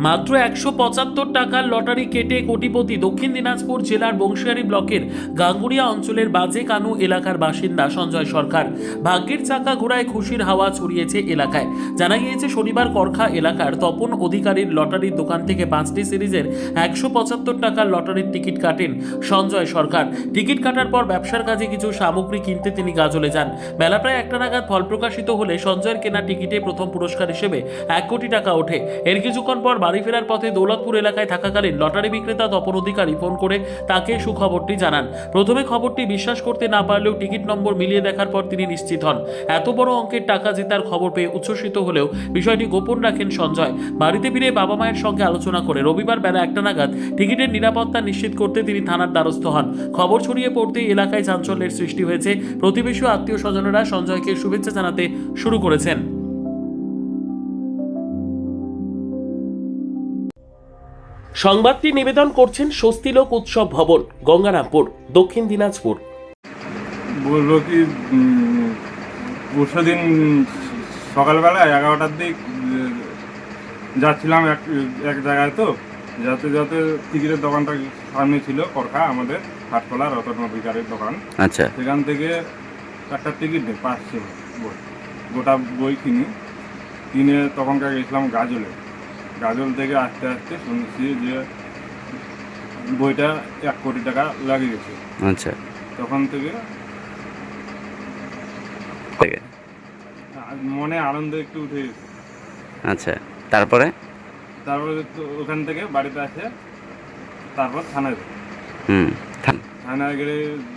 মাত্র ১৭৫ টাকার লটারি কেটে কোটিপতি দক্ষিণ দিনাজপুর জেলার বংশিয়ারি ব্লকের গাঙ্গুড়িয়া অঞ্চলের বাজে কানু এলাকার বাসিন্দা সঞ্জয় সরকার। ভাগ্যের চাকা ঘোরায় খুশির হাওয়া ছড়িয়েছে এলাকায়। জানা গিয়েছে শনিবার করখা এলাকার তপন অধিকারীর লটারির দোকান থেকে 5টি সিরিজের ১৭৫ টাকার লটারির টিকিট কাটেন সঞ্জয় সরকার। টিকিট কাটার পর ব্যবসার কাজে কিছু সামগ্রী কিনতে তিনি গাজলে যান। বেলা প্রায় 1টা নাগাদ ফল প্রকাশিত হলে সঞ্জয়ের কেনা টিকিটে প্রথম পুরস্কার হিসেবে 1 কোটি টাকা ওঠে। এর কিছুক্ষণ পর বাড়ি ফেরার পথে দৌলতপুর এলাকায় থাকাকালীন লটারি বিক্রেতা তপন অধিকারী ফোন করে তাকে সুখবরটি জানান। প্রথমে খবরটি বিশ্বাস করতে না পারলেও টিকিট নম্বর মিলিয়ে দেখার পর তিনি নিশ্চিত হন। এত বড় অঙ্কের টাকা জেতার খবর পেয়ে উচ্ছ্বসিত হলেও বিষয়টি গোপন রাখেন সঞ্জয়। বাড়িতে ফিরে বাবা মায়ের সঙ্গে আলোচনা করে রবিবার বেলা 1টা নাগাদ টিকিটের নিরাপত্তা নিশ্চিত করতে তিনি থানার দ্বারস্থ হন। খবর ছড়িয়ে পড়তেই এলাকায় চাঞ্চল্যের সৃষ্টি হয়েছে। প্রতিবেশী ও আত্মীয় স্বজনেরা সঞ্জয়কে শুভেচ্ছা জানাতে শুরু করেছেন। সংবাদটি নিবেদন করছেন স্বস্তিলোক উৎসব ভবন, গঙ্গারামপুর, দক্ষিণ দিনাজপুর। বলবো কি, পরশুদিন সকালবেলা 11টার দিক যাচ্ছিলাম এক জায়গায়, তো যাতে যাতে টিকিটের দোকানটা সামনে ছিল করখা, আমাদের হাটখোলা রতন অধিকারের দোকান। আচ্ছা, সেখান থেকে 4টা টিকিট নেই, 5 বই, গোটা বই কিনে তখনকার গেছিলাম গাজল থেকে আসতে আসতে শুনছি যে বইটা 1 কোটি টাকা লাগে গেছে। আচ্ছা, তখন থেকে মনে আনন্দ একটু উঠে গেছে। আচ্ছা, তারপরে তো ওখান থেকে বাড়িতে আসে, তারপর থানায় যাই। থানায় গেলে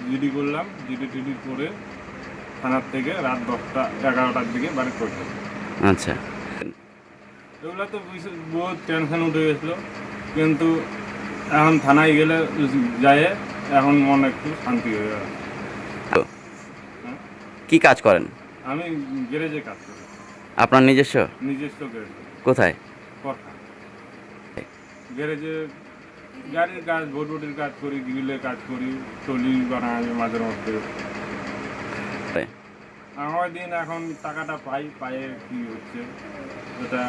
জিডি করলাম, জিডি করে থানার থেকে রাত 11টার দিকে বাড়ি করলাম। আচ্ছা, এগুলো তো বহুত টেনশন উঠে গেছিলো, কিন্তু এখন থানায় গেলে যায় এখন মন একটু শান্তি হয়ে গেল। কি কাজ করেন? আমি গ্যারেজে কাজ করি। আপনার নিজস্ব গ্যারেজ। কোথায়? করখা গ্যারেজে গাড়ির কাজ, ভোটভুটির কাজ করি, গ্রিলের কাজ করি, টলি বানাই মাঝে মধ্যে। আমার দিন এখন টাকাটা পায়ে কি হচ্ছে ওটা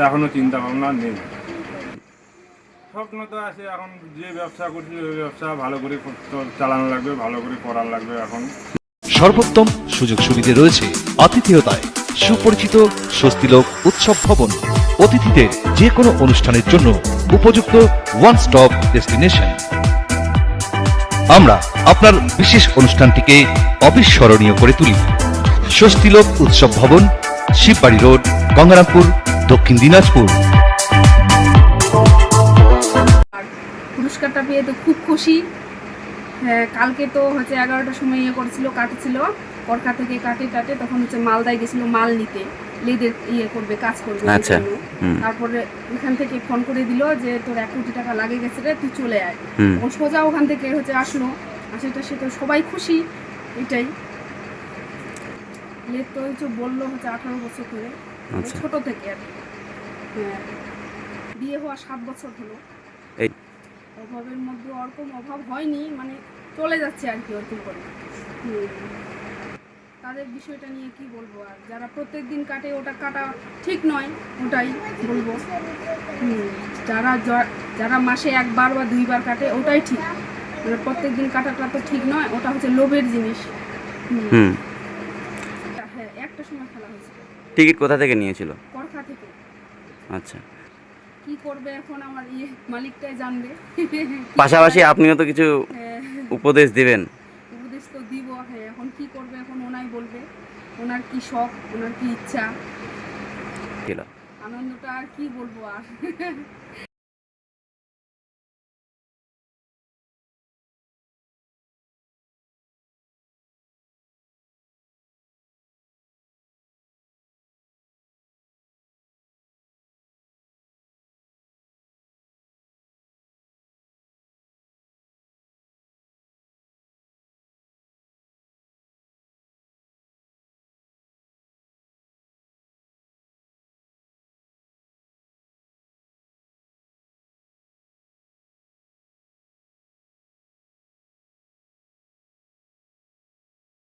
এখনো চিন্তা ভাবনা নেই। স্বপ্ন তো আছে, এখন যে ব্যবসা করছি ওই ব্যবসা ভালো করে চালানো লাগবে, ভালো করে করার লাগবে। এখন সর্বোত্তম সুযোগ সুবিধে রয়েছে আতিথেয়তায়। সুপরিচিত স্বস্তিলোক উৎসব ভবন অতিথিদের যে কোনো অনুষ্ঠানের জন্য উপযুক্ত ওয়ান স্টপ ডেস্টিনেশন। আমরা আপনার বিশেষ অনুষ্ঠানটিকে অবিস্মরণীয় করে তুলি। স্বস্তিলোক উৎসব ভবন, শিববাড়ি রোড, গঙ্গারামপুর, দক্ষিণ দিনাজপুর। পুরস্কারটা পেয়ে তো খুব খুশি। হ্যাঁ, কালকে তো হচ্ছে 11টার সময় কাটছিল করখা থেকে কাটে তখন হচ্ছে মালদায় গেছিল মাল নিতে, লেদের করবে, কাজ করবে। আচ্ছা, তারপরে ওখান থেকে ফোন করে দিল যে তোর 1 কোটি টাকা লাগে গেছে রে, তুই চলে আয়। ও সোজা ওখান থেকে হচ্ছে আসলো, সে তো সবাই খুশি। এটাই লেদ তো হচ্ছে বললো হচ্ছে 18 বছর ধরে, ছোট থেকে আর কি। হ্যাঁ, বিয়ে হওয়া 7 বছর হলো। অভাবের মধ্যে ওরকম অভাব হয়নি, মানে চলে যাচ্ছে আর কি ওরকম করে। তাদের বিষয়টা নিয়ে কি বলবো, আর যারা প্রত্যেক দিন কাটে ওটা কাটা ঠিক নয়, ওটাই বলবো। যারা মাসে 1বার বা 2বার কাটে ওটাই ঠিক, মানে প্রত্যেক দিন কাটাটা তো ঠিক নয়, ওটা হচ্ছে লোভের জিনিস। হ্যাঁ, একটা সময় খেলা হয়েছিল। টিকিট কোথা থেকে নিয়েছিল? করখা থেকে। আচ্ছা, কি করবে এখন আমার মালিকটাই জানবে। পাশাপাশি আপনিও তো কিছু উপদেশ দিবেন। উপদেশ তো দিব। হ্যাঁ, এখন কি করবে এখন ওনাই বলবে, ওনার কি শখ, ওনার কি ইচ্ছা। ছিল আনন্দটা আর কি বলবো আর।